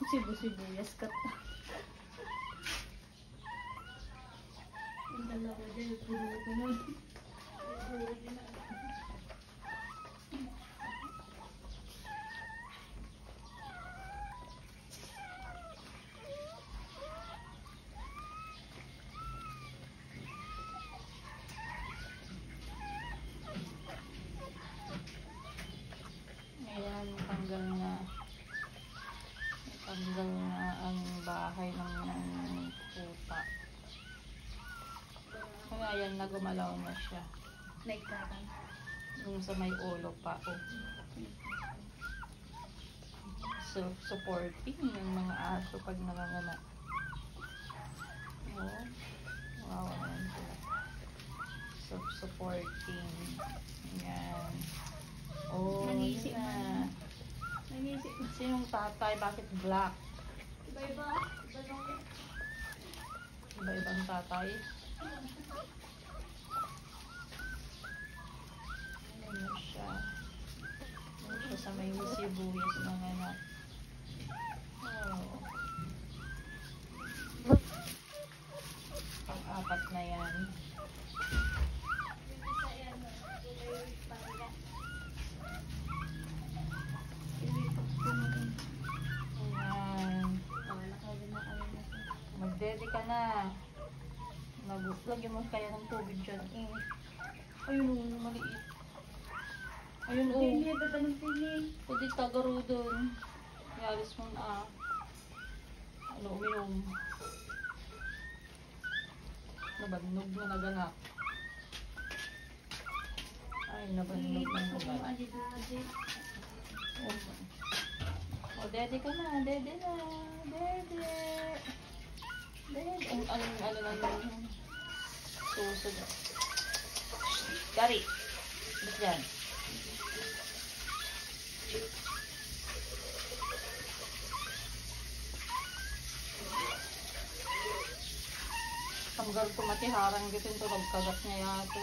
Sibu-sibuyas ka ta. Ang dalawa dyan, puno ko nun. Ayan, tanggal na ang bahay ng pupa. Kaya ayan na, gumalaw na siya. Naikaran. Yung sa may ulo pa, oh. So, supporting ng mga aso pag nangangana. Oh, wow, ayan sila. So, supporting. Ayan. Oh, Nangisip na. Nangisip. Sinong tatay? Bakit black? Iba-iba. Iba-ibang tatay. Ano siya? Ano siya sa may sibuyas ng anak. Oh. Pang-apat na yan. Ayan. Magdede ka na. Lagyan mo kaya ng tubig dyan. Ayun o, maliit. Ayun o. Hindi, dadalong pili. Pwede tagaro dun. Ialis mo na. Ano, uminom. Nabannog na naganak. Ay, nabannog na naganak. O, dede ka na. Dede na. Dede. Dede. Ano lang yun. Susod. Gary. Ba't dyan? Tanggal ko matiharang gitin to. Nagkagat niya yato.